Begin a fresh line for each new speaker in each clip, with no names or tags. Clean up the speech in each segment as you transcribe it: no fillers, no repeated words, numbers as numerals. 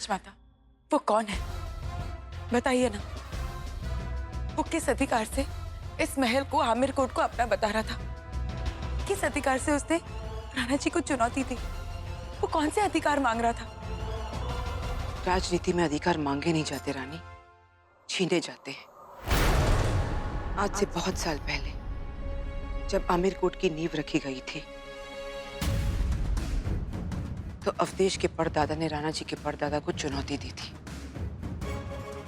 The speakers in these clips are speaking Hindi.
राजमाता, वो कौन है? बताइए ना। वो किस अधिकार से इस महल को, आमिर कोर्ट को अपना बता रहा था? किस अधिकार से उसने राणा जी को चुनौती दी? वो कौन से अधिकार मांग रहा था?
राजनीति में अधिकार मांगे नहीं जाते रानी, छीने जाते हैं। आज से बहुत साल पहले जब आमिर कोर्ट की नींव रखी गई थी तो अवधेश के परदादा ने राणा जी के परदादा को चुनौती दी थी।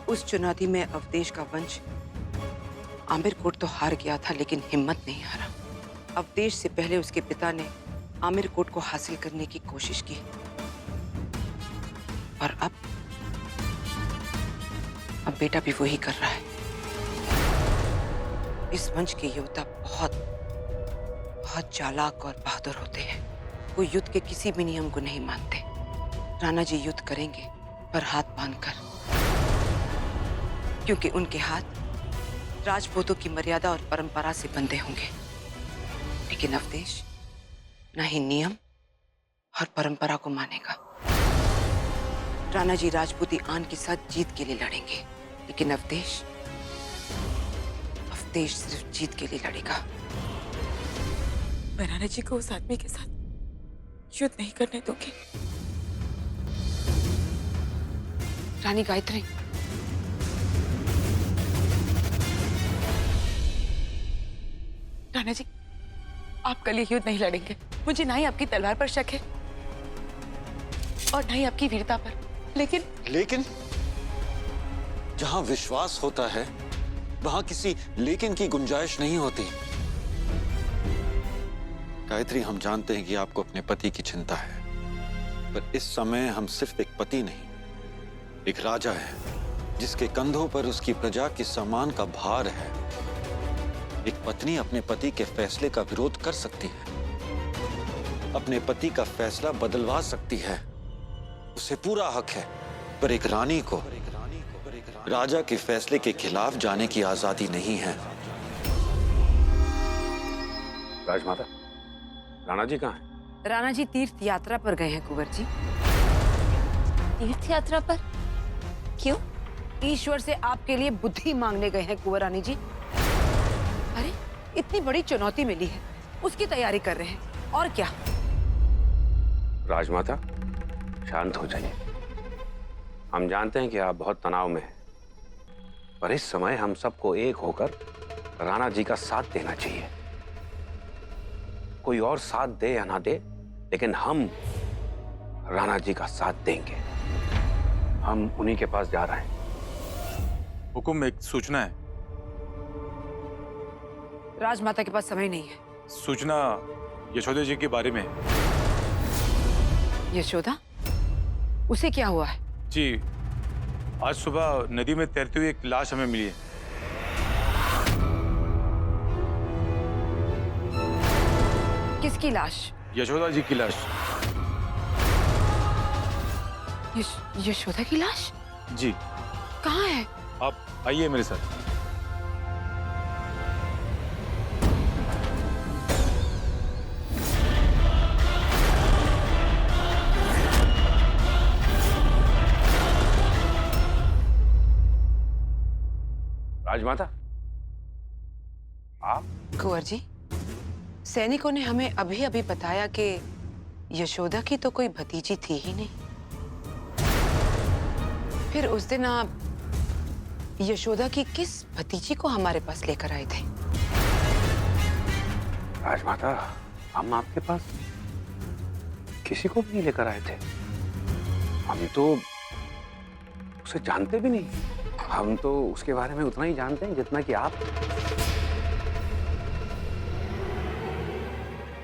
उस चुनौती में अवधेश का वंश आमिर कोर्ट तो हार गया था, लेकिन हिम्मत नहीं हारा। अवधेश से पहले उसके पिता ने आमिर कोर्ट को हासिल करने की कोशिश की और अब बेटा भी वही कर रहा है। इस वंश के योद्धा बहुत चालाक और बहादुर होते हैं। वो युद्ध के किसी भी नियम को नहीं मानते। राणा जी युद्ध करेंगे पर हाथ बांधकर, क्योंकि उनके हाथ राजपूतों की मर्यादा और परंपरा से बंधे होंगे। लेकिन अवधेश न ही नियम और परंपरा को मानेगा। राणा जी राजपूती आन के साथ जीत के लिए लड़ेंगे, लेकिन अवधेश सिर्फ जीत के लिए लड़ेगा।
मैं राणा जी को उस आदमी के साथ युद्ध नहीं करने दूंगी।
रानी गायत्री,
राणा जी, आप कल ये युद्ध नहीं लड़ेंगे। मुझे ना ही आपकी तलवार पर शक है और ना ही आपकी वीरता पर, लेकिन
जहां विश्वास होता है वहां किसी लेकिन की गुंजाइश नहीं होती। गायत्री, हम जानते हैं कि आपको अपने पति की चिंता है, पर इस समय हम सिर्फ एक पति नहीं, एक राजा है जिसके कंधों पर उसकी प्रजा के सम्मान का भार है। एक पत्नी अपने पति के फैसले का विरोध कर सकती है, अपने पति का फैसला बदलवा सकती है, उसे पूरा हक है। पर एक रानी को राजा के फैसले के खिलाफ जाने की आजादी नहीं है।
राजमाता, राणा जी कहाँ हैं?
राणा जी तीर्थ यात्रा पर गए हैं कुंवर जी।
तीर्थ यात्रा पर? क्यों?
ईश्वर से आपके लिए बुद्धि मांगने गए हैं कुंवर रानी जी। अरे, इतनी बड़ी चुनौती मिली है, उसकी तैयारी कर रहे हैं। और क्या?
राजमाता, शांत हो जाइए। हम जानते हैं कि आप बहुत तनाव में हैं, पर इस समय हम सबको एक होकर राणा जी का साथ देना चाहिए। कोई और साथ दे या ना दे, लेकिन हम राणा जी का साथ देंगे। हम उन्हीं के पास जा रहे हैं।
हुकुम, एक सूचना है।
राजमाता के पास समय नहीं है।
सूचना यशोदा जी के बारे में है।
यशोदा? उसे क्या हुआ है?
जी, आज सुबह नदी में तैरती हुई एक लाश हमें मिली है।
किसकी लाश?
यशोदा जी की लाश।
यशोदा की लाश?
जी।
कहाँ है?
आप आइए मेरे साथ।
राजमाता, आप?
कुंवर जी, सैनिकों ने हमें अभी अभी बताया कि यशोदा की तो कोई भतीजी थी ही नहीं। फिर उस दिन आप यशोदा की किस भतीजी को हमारे पास लेकर आए थे?
राजमाता, हम आपके पास किसी को भी नहीं लेकर आए थे। हम तो उसे जानते भी नहीं। हम तो उसके बारे में उतना ही जानते हैं जितना कि आप।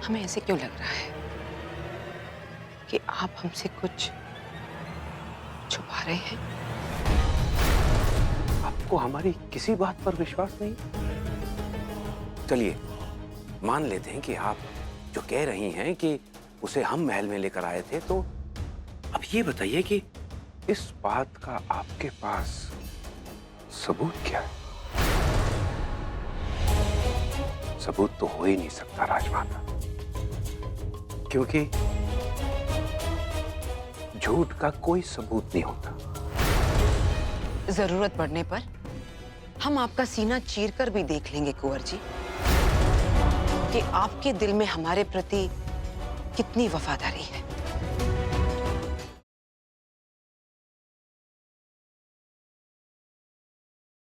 हमें ऐसे क्यों लग रहा है कि आप हमसे कुछ छुपा रहे हैं?
आपको हमारी किसी बात पर विश्वास नहीं? चलिए, मान लेते हैं कि आप जो कह रही हैं कि उसे हम महल में लेकर आए थे, तो अब ये बताइए कि इस बात का आपके पास सबूत क्या है? सबूत तो हो ही नहीं सकता राजमाता, क्योंकि झूठ का कोई सबूत नहीं होता।
जरूरत पड़ने पर हम आपका सीना चीरकर भी देख लेंगे कुंवर जी कि आपके दिल में हमारे प्रति कितनी वफादारी है।